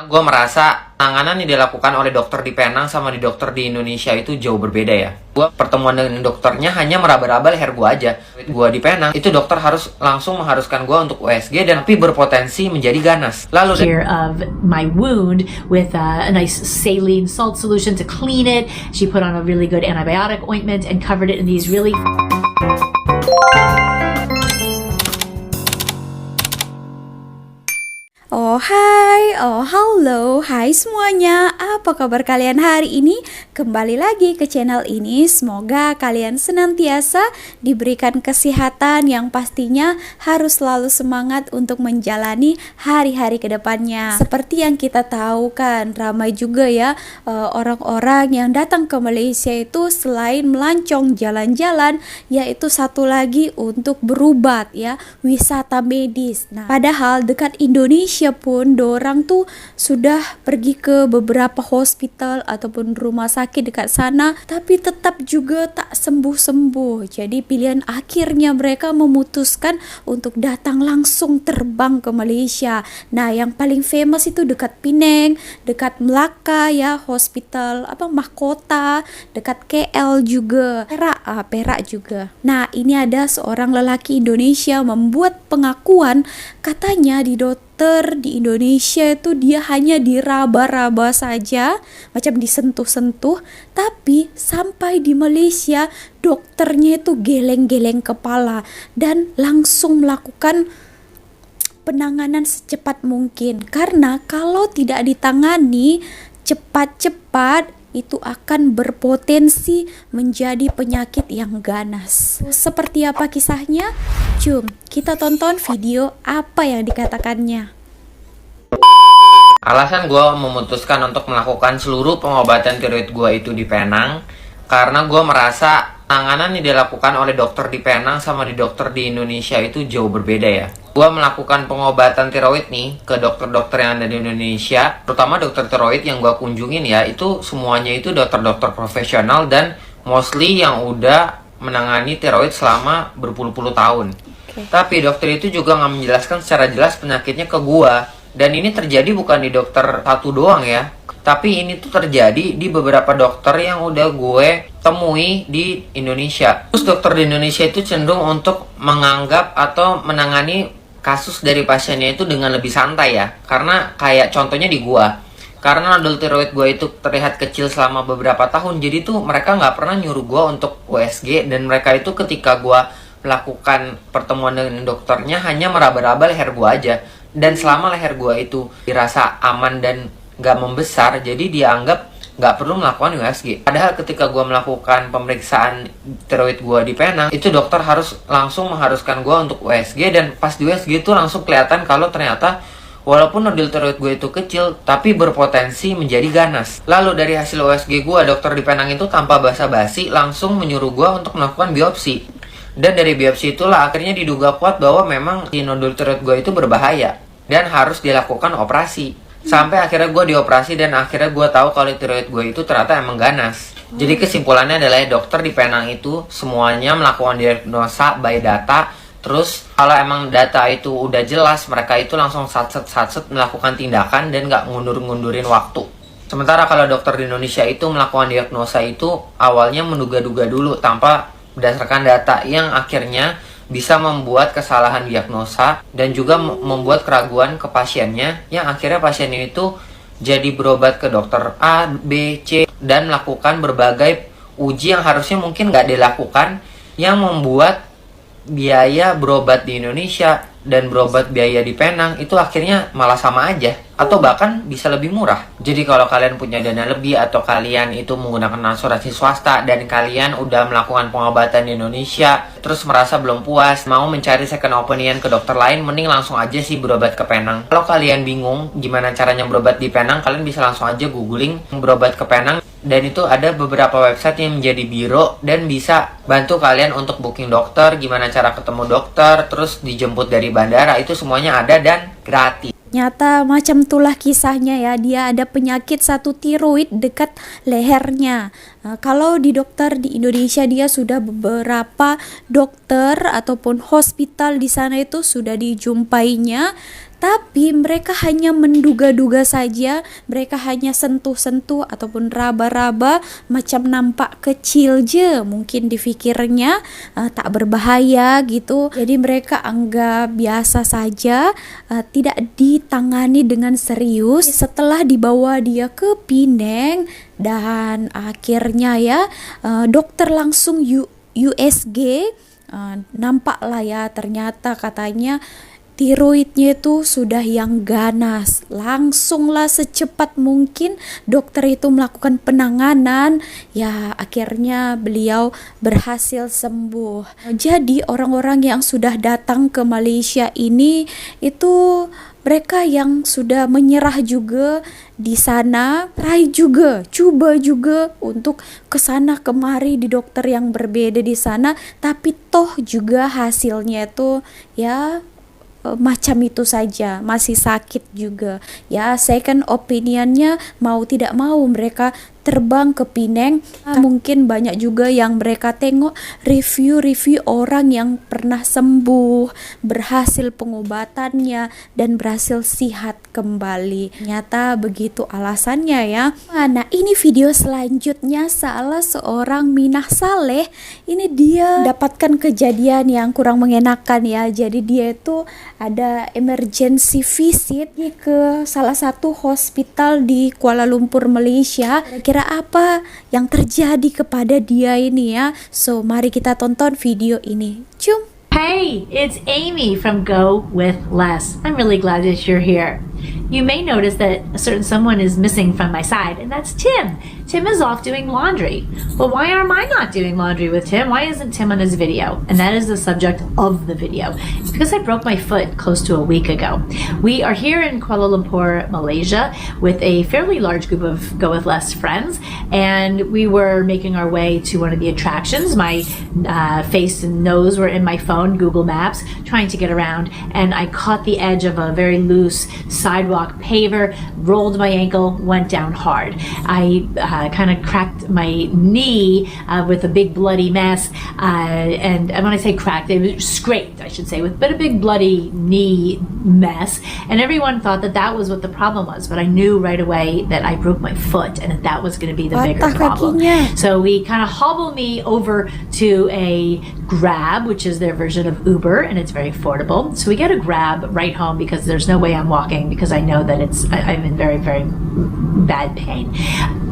Karena gue merasa penanganan yang dilakukan oleh dokter di Penang sama di dokter di Indonesia itu jauh berbeda ya. Gue pertemuan dengan dokternya hanya meraba-raba leher gue aja. Gue di Penang, itu dokter harus langsung mengharuskan gue untuk USG dan tapi berpotensi menjadi ganas. Lalu Here of my wound with a nice saline salt solution to clean it. She put on a really good antibiotic ointment and covered it in these really Oh hai, oh halo, hai semuanya. Apa kabar kalian hari ini? Kembali lagi ke channel ini. Semoga kalian senantiasa diberikan kesehatan yang pastinya harus selalu semangat untuk menjalani hari-hari ke depannya. Seperti yang kita tahu kan, ramai juga ya orang-orang yang datang ke Malaysia itu selain melancong jalan-jalan, yaitu satu lagi untuk berobat ya, wisata medis. Nah, padahal dekat Indonesia pun dorang tuh sudah pergi ke beberapa hospital ataupun rumah sakit dekat sana, tapi tetap juga tak sembuh-sembuh. Jadi pilihan akhirnya mereka memutuskan untuk datang langsung terbang ke Malaysia. Nah, yang paling famous itu dekat Penang, dekat Melaka ya, hospital mahkota, dekat KL juga, Perak juga. Nah, ini ada seorang lelaki Indonesia membuat pengakuan, katanya di di Indonesia itu dia hanya diraba-raba saja, macam disentuh-sentuh, tapi sampai di Malaysia dokternya itu geleng-geleng kepala dan langsung melakukan penanganan secepat mungkin, karena kalau tidak ditangani cepat-cepat itu akan berpotensi menjadi penyakit yang ganas. Seperti apa kisahnya? Jom kita tonton video apa yang dikatakannya. alasan gue memutuskan untuk melakukan seluruh pengobatan tiroid gue itu di Penang karena gue merasa penanganan yang dilakukan oleh dokter di Penang sama di dokter di Indonesia itu jauh berbeda ya. Gue melakukan pengobatan tiroid nih ke dokter-dokter yang ada di Indonesia, terutama dokter tiroid yang gue kunjungin ya, itu semuanya itu dokter-dokter profesional dan mostly yang udah menangani tiroid selama berpuluh-puluh tahun. Tapi dokter itu juga nggak menjelaskan secara jelas penyakitnya ke gue. Dan ini terjadi bukan di dokter satu doang ya, tapi ini tuh terjadi di beberapa dokter yang udah gue temui di Indonesia. Terus dokter di Indonesia itu cenderung untuk menganggap atau menangani kasus dari pasiennya itu dengan lebih santai ya. Karena kayak contohnya di gua, karena nodul tiroid gua itu terlihat kecil selama beberapa tahun, jadi tuh mereka nggak pernah nyuruh gua untuk USG. Dan mereka itu ketika gua melakukan pertemuan dengan dokternya hanya meraba-raba leher gua aja. Dan selama leher gua itu dirasa aman dan nggak membesar, jadi dia anggap nggak perlu melakukan USG. Padahal ketika gue melakukan pemeriksaan tiroid gue di Penang, itu dokter harus langsung mengharuskan gue untuk USG. Dan pas di USG itu langsung kelihatan kalau ternyata walaupun nodul tiroid gue itu kecil, tapi berpotensi menjadi ganas. Lalu dari hasil USG gue, dokter di Penang itu tanpa basa-basi langsung menyuruh gue untuk melakukan biopsi. Dan dari biopsi itulah akhirnya diduga kuat bahwa memang si nodul tiroid gue itu berbahaya dan harus dilakukan operasi. Sampai akhirnya gue dioperasi dan akhirnya gue tahu kalau tiroid gue itu ternyata emang ganas. Jadi kesimpulannya adalah dokter di Penang itu semuanya melakukan diagnosa by data. Terus kalau emang data itu udah jelas, mereka itu langsung satset melakukan tindakan dan gak ngundurin waktu. Sementara kalau dokter di Indonesia itu melakukan diagnosa itu awalnya menduga-duga dulu tanpa berdasarkan data, yang akhirnya bisa membuat kesalahan diagnosa dan juga membuat keraguan ke pasiennya, yang akhirnya pasien itu jadi berobat ke dokter A, B, C dan melakukan berbagai uji yang harusnya mungkin nggak dilakukan, yang membuat biaya berobat di Indonesia dan berobat biaya di Penang itu akhirnya malah sama aja atau bahkan bisa lebih murah. Jadi kalau kalian punya dana lebih atau kalian itu menggunakan asuransi swasta dan kalian udah melakukan pengobatan di Indonesia terus merasa belum puas, mau mencari second opinion ke dokter lain, mending langsung aja sih berobat ke Penang. Kalau kalian bingung gimana caranya berobat di Penang, kalian bisa langsung aja googling berobat ke Penang. Dan itu ada beberapa website yang menjadi biro dan bisa bantu kalian untuk booking dokter, gimana cara ketemu dokter, terus dijemput dari bandara, itu semuanya ada dan gratis. Nyata macam itulah kisahnya ya, dia ada penyakit satu tiroid dekat lehernya. Kalau di dokter di Indonesia dia sudah beberapa dokter ataupun hospital di sana itu sudah dijumpainya, Tapi mereka hanya menduga-duga saja, mereka hanya sentuh-sentuh ataupun raba-raba, macam nampak kecil je, mungkin dipikirnya tak berbahaya gitu. Jadi mereka anggap biasa saja, tidak ditangani dengan serius. Setelah dibawa dia ke Penang dan akhirnya ya dokter langsung USG, nampaklah ya, ternyata katanya tiroidnya itu sudah yang ganas. Langsunglah secepat mungkin dokter itu melakukan penanganan. Ya akhirnya beliau berhasil sembuh. Jadi orang-orang yang sudah datang ke Malaysia ini itu mereka yang sudah menyerah juga di sana, try juga, coba juga untuk kesana kemari di dokter yang berbeda di sana, tapi toh juga hasilnya itu ya macam itu saja, masih sakit juga. Ya, second opinionnya mau tidak mau mereka terbang ke Penang. Mungkin banyak juga yang mereka tengok review-review orang yang pernah sembuh, berhasil pengobatannya dan berhasil sihat kembali. Ternyata begitu alasannya ya. Nah, ini video selanjutnya salah seorang Minah Saleh. Ini dia dapatkan kejadian yang kurang mengenakan ya. Jadi dia itu ada emergency visit ke salah satu hospital di Kuala Lumpur, Malaysia. Kira apa yang terjadi kepada dia ini ya. So mari kita tonton video ini. Cum. Hey, it's Amy from Go With Less. I'm really glad that you're here. You may notice that a certain someone is missing from my side, and that's Tim. Tim is off doing laundry. But why am I not doing laundry with Tim? Why isn't Tim on his video? And that is the subject of the video. It's because I broke my foot close to a week ago. We are here in Kuala Lumpur, Malaysia, with a fairly large group of Go With Less friends, and we were making our way to one of the attractions. My face and nose were in my phone, Google Maps, trying to get around, and I caught the edge of a very loose sidewalk paver, rolled my ankle, went down hard. I kind of cracked my knee with a big bloody mess, and when I say cracked, it was scraped, I should say, with a big bloody knee mess, and everyone thought that that was what the problem was, but I knew right away that I broke my foot and that was going to be the bigger problem. So we kind of hobbled me over to a Grab, which is their version of Uber, and it's very affordable. So we get a Grab right home because there's no way I'm walking, because I know that I'm in very, very bad pain.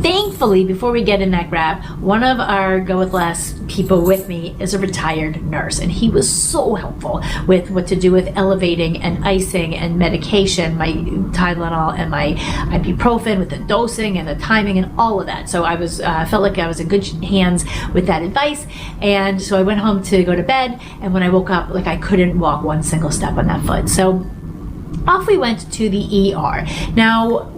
Thankfully, before we get in that Grab, one of our Go With Less people with me is a retired nurse, and he was so helpful with what to do with elevating and icing and medication, my Tylenol and my ibuprofen, with the dosing and the timing and all of that. So I was felt like I was in good hands with that advice, and so I went home to go to bed, and when I woke up, like I couldn't walk one single step on that foot. So off we went to the ER. Now,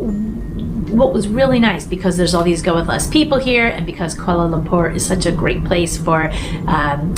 what was really nice, because there's all these Go With Less people here, and because Kuala Lumpur is such a great place for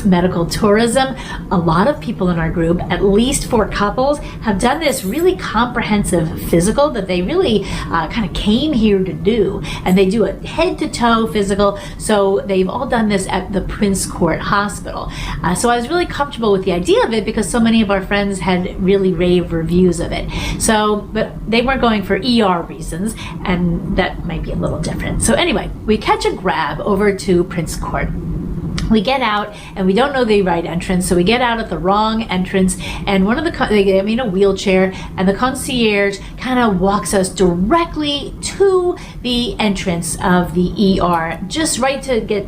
medical tourism, a lot of people in our group, at least 4 couples, have done this really comprehensive physical that they really kind of came here to do, and they do a head-to-toe physical. So they've all done this at the Prince Court Hospital. So I was really comfortable with the idea of it, because so many of our friends had really rave reviews of it. So, but they weren't going for ER reasons, and that might be a little different. So anyway, we catch a Grab over to Prince Court. We get out, and we don't know the right entrance, so we get out at the wrong entrance, and one of they get me in a wheelchair, and the concierge kind of walks us directly to the entrance of the ER, just right to get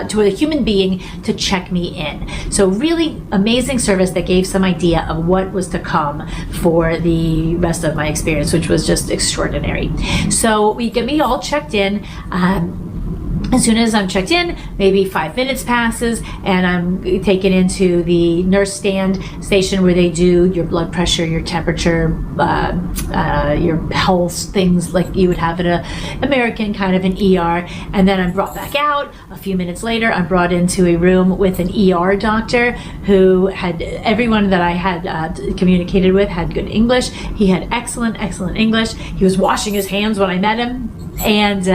to a human being to check me in. So really amazing service that gave some idea of what was to come for the rest of my experience, which was just extraordinary. So we get me all checked in. As soon as I'm checked in, maybe 5 minutes passes, and I'm taken into the nurse station where they do your blood pressure, your temperature, your pulse, things like you would have in an American kind of an ER. And then I'm brought back out. A few minutes later, I'm brought into a room with an ER doctor who had everyone that I had communicated with had good English. He had excellent English. He was washing his hands when I met him. And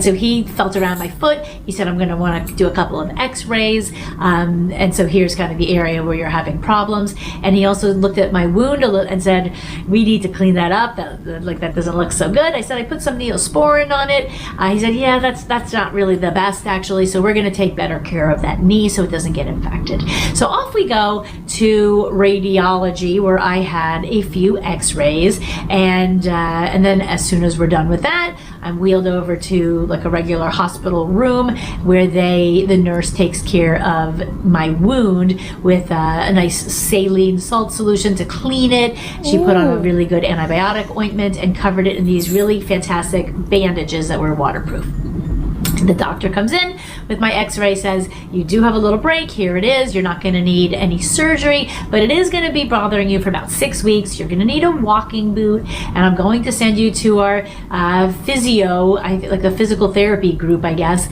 so he felt around my foot. He said, I'm going to want to do a couple of x-rays. And so here's kind of the area where you're having problems. And he also looked at my wound a little and said, we need to clean that up. That doesn't look so good. I said, I put some Neosporin on it. He said, yeah, that's not really the best actually. So we're going to take better care of that knee so it doesn't get infected. So off we go to radiology, where I had a few x-rays. And then as soon as we're done with that, I'm wheeled over to like a regular hospital room where the nurse takes care of my wound with a nice saline salt solution to clean it. She put on a really good antibiotic ointment and covered it in these really fantastic bandages that were waterproof. The doctor comes in with my x-ray, says, you do have a little break, here it is, you're not going to need any surgery, but it is going to be bothering you for about 6 weeks, you're going to need a walking boot, and I'm going to send you to our physio, like the physical therapy group, I guess,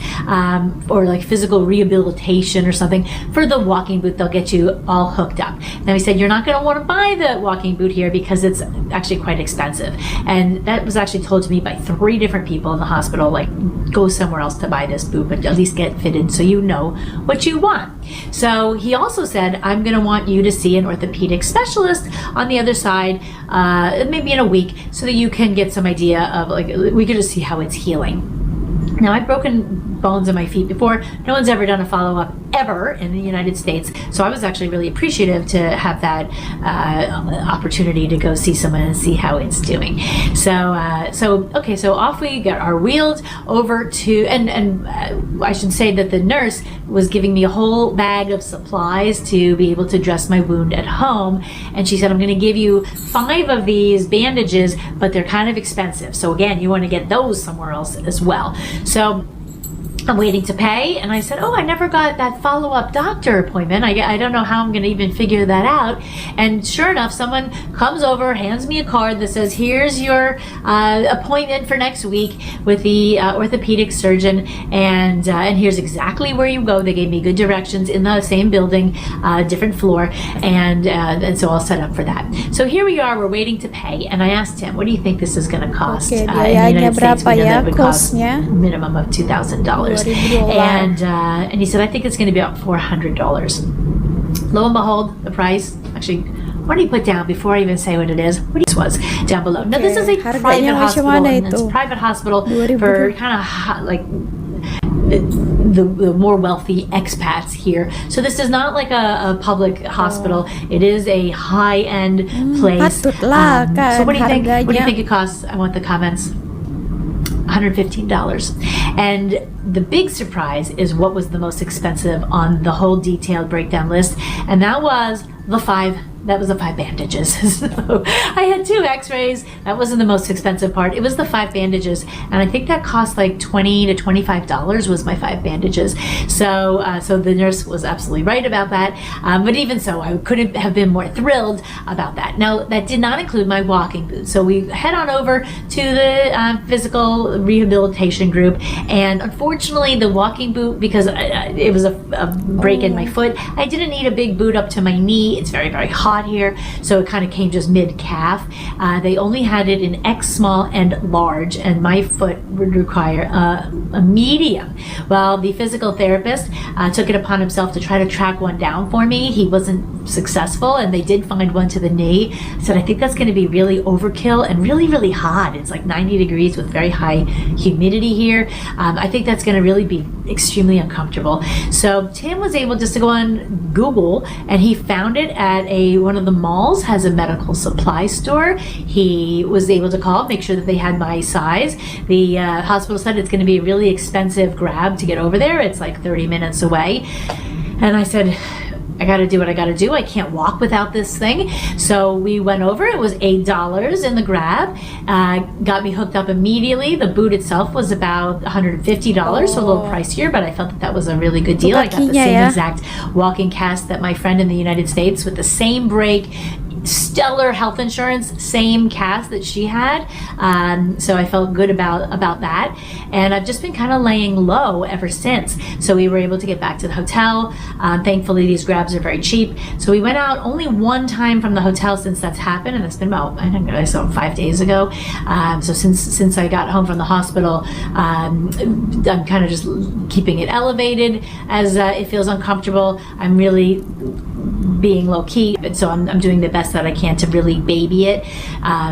or like physical rehabilitation or something. For the walking boot, they'll get you all hooked up. Now he said, you're not going to want to buy the walking boot here because it's actually quite expensive. And that was actually told to me by 3 different people in the hospital, like, go somewhere else to buy this boot, but at least get fitted so you know what you want. So he also said, I'm going to want you to see an orthopedic specialist on the other side, maybe in a week, so that you can get some idea of, like, we could just see how it's healing. Now, I've broken bones in my feet before. No one's ever done a follow-up ever in the United States. So I was actually really appreciative to have that opportunity to go see someone and see how it's doing. So off we are wheeled over to, and I should say that the nurse was giving me a whole bag of supplies to be able to dress my wound at home. And she said, I'm going to give you 5 of these bandages, but they're kind of expensive. So again, you want to get those somewhere else as well. So I'm waiting to pay, and I said, oh, I never got that follow-up doctor appointment. I don't know how I'm going to even figure that out. And sure enough, someone comes over, hands me a card that says, here's your appointment for next week with the orthopedic surgeon, and here's exactly where you go. They gave me good directions in the same building, different floor, and so I'll set up for that. So here we are, we're waiting to pay, and I asked him, what do you think this is going to cost? Okay, in the United States, we know that would cost costnya? minimum of $2,000. And he said, I think it's going to be about $400. Lo and behold, the price, actually, what did he put down before I even say what it is? What this was down below. Now, this is a private hospital, and it's a private hospital for kind of like the more wealthy expats here. So this is not like a public hospital. It is a high-end place. So what do you think? What do you think it costs? I want the comments. $115. And the big surprise is what was the most expensive on the whole detailed breakdown list, and that was the 5 bandages. So I had 2 x-rays. That wasn't the most expensive part. It was the 5 bandages, and I think that cost like $20 to $25 was my 5 bandages. So the nurse was absolutely right about that. But even so, I couldn't have been more thrilled about that. Now, that did not include my walking boots. So we head on over to the physical rehabilitation group, and unfortunately, the walking boot, because it was a break in my foot, I didn't need a big boot up to my knee. It's very, very hot here, so it kind of came just mid-calf. They only had it in X small and large, and my foot would require a medium. Well, the physical therapist took it upon himself to try to track one down for me. He wasn't successful, and they did find one to the knee. I said, I think that's going to be really overkill and really, really hot. It's like 90 degrees with very high humidity here. I think that's going to really be extremely uncomfortable. So Tim was able just to go on Google, and he found it at one of the malls, has a medical supply store. He was able to call, make sure that they had my size. The hospital said it's going to be a really expensive grab to get over there. It's like 30 minutes away. And I said, I got to do what I got to do. I can't walk without this thing. So we went over. It was $8 in the grab. Got me hooked up immediately. The boot itself was about $150, so a little pricier, but I felt that was a really good deal. I got the same exact walking cast that my friend in the United States with the same break, stellar health insurance, same cast that she had. So I felt good about that. And I've just been kind of laying low ever since. So we were able to get back to the hotel. Thankfully, these grabs are very cheap. So we went out only one time from the hotel since that's happened, and that's been about, I think I saw 5 days ago. So since I got home from the hospital, I'm kind of just keeping it elevated as it feels uncomfortable. I'm really being low key, so I'm doing the best that I can to really baby it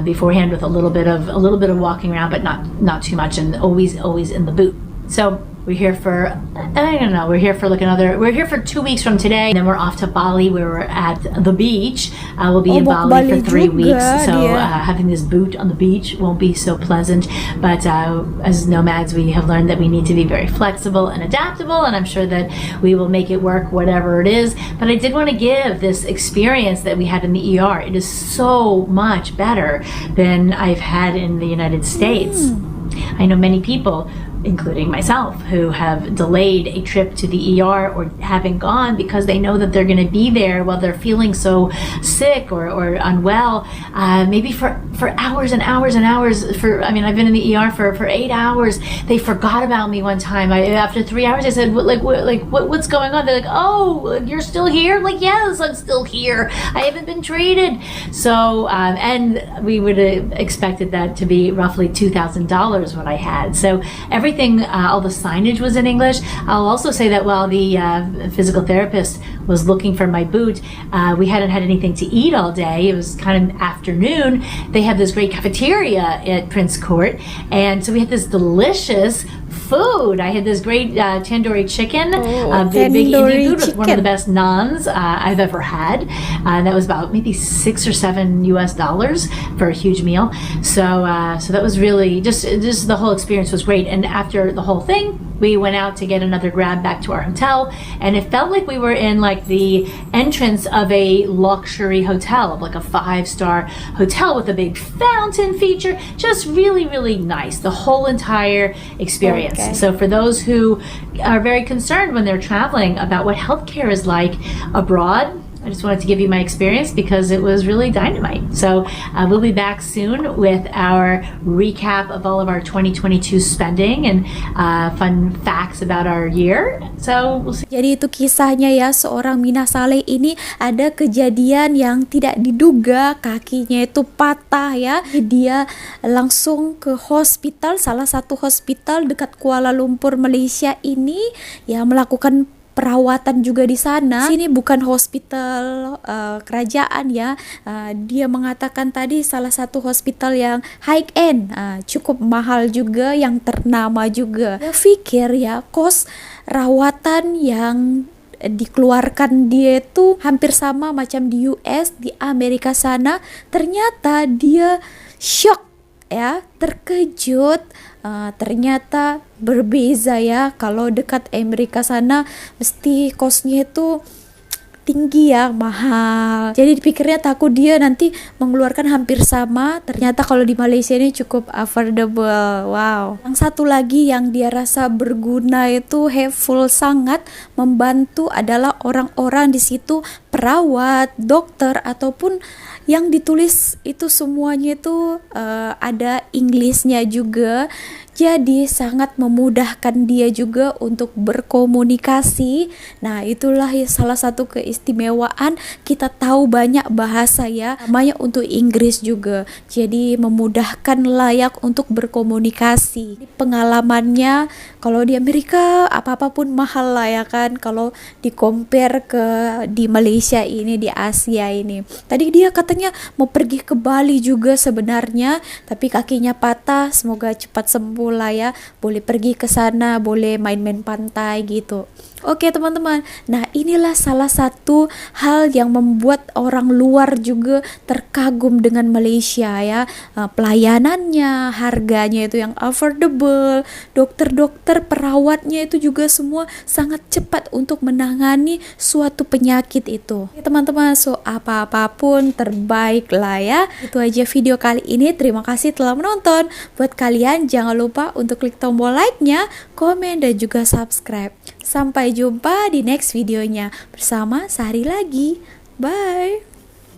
beforehand with a little bit of walking around, but not too much, and always in the boot. So we're here for, I don't know, we're here for 2 weeks from today, and then we're off to Bali where we're at the beach. We'll be in Bali for 3 weeks, so having this boot on the beach won't be so pleasant, but as nomads we have learned that we need to be very flexible and adaptable, and I'm sure that we will make it work whatever it is. But I did want to give this experience that we had in the ER. It is so much better than I've had in the United States. I know many people, including myself, who have delayed a trip to the ER or haven't gone because they know that they're going to be there while they're feeling so sick or unwell, maybe for hours and hours and hours. I've been in the ER for 8 hours. They forgot about me one time. After 3 hours, I said, what's going on? They're like, oh, you're still here? Like, yes, I'm still here. I haven't been treated. So, and we would have expected that to be roughly $2,000 what I had. So everything, all the signage was in English. I'll also say that while the physical therapist was looking for my boot, we hadn't had anything to eat all day. It was kind of afternoon. They have this great cafeteria at Prince Court, and so we had this delicious food. I had this great tandoori chicken, big Indian food with one of the best naans I've ever had. That was about maybe $6 or $7 US for a huge meal. So that was really just the whole experience was great. And after the whole thing, we went out to get another grab back to our hotel, and it felt like we were in like the entrance of a luxury hotel, of like a 5-star hotel with a big fountain feature. Just really, really nice, the whole entire experience. Okay. So for those who are very concerned when they're traveling about what healthcare is like abroad, I just wanted to give you my experience because it was really dynamite. So we'll be back soon with our recap of all of our 2022 spending and fun facts about our year. So we'll see. Jadi itu kisahnya ya, seorang Mina Saleh ini ada kejadian yang tidak diduga, kakinya itu patah ya. Dia langsung ke hospital, salah satu hospital dekat Kuala Lumpur, Malaysia ini ya, melakukan perawatan juga di sana. Sini bukan hospital kerajaan ya. Dia mengatakan tadi salah satu hospital yang high end, cukup mahal juga, yang ternama juga. Dia pikir ya, kos rawatan yang dikeluarkan dia itu hampir sama macam di US, di Amerika sana. Ternyata dia shock ya, terkejut. Ternyata berbeza ya. Kalau dekat Amerika sana mesti kosnya itu tinggi ya, mahal. Jadi dipikirnya takut dia nanti mengeluarkan hampir sama. Ternyata kalau di Malaysia ini cukup affordable. Wow. Yang satu lagi yang dia rasa berguna itu helpful sangat, membantu adalah orang-orang di situ, perawat, dokter, ataupun yang ditulis itu semuanya itu ada Inggrisnya juga. Jadi sangat memudahkan dia juga untuk berkomunikasi. Nah, itulah salah satu keistimewaan, kita tahu banyak bahasa ya, namanya untuk Inggris juga. Jadi memudahkan layak untuk berkomunikasi. Pengalamannya kalau di Amerika apa-apa pun mahal lah ya kan, kalau di compare ke di Malaysia ini, di Asia ini. Tadi dia katanya mau pergi ke Bali juga sebenarnya, tapi kakinya patah, semoga cepat sembuh lah ya, boleh pergi ke sana, boleh main-main pantai gitu. Oke teman-teman, nah inilah salah satu hal yang membuat orang luar juga terkagum dengan Malaysia ya. Pelayanannya, harganya itu yang affordable, dokter-dokter, perawatnya itu juga semua sangat cepat untuk menangani suatu penyakit itu. Oke, teman-teman, so apa-apapun terbaik lah ya. Itu aja video kali ini, terima kasih telah menonton. Buat kalian jangan lupa untuk klik tombol like-nya, komen, dan juga subscribe. Sampai jumpa di next videonya bersama Sari lagi. Bye.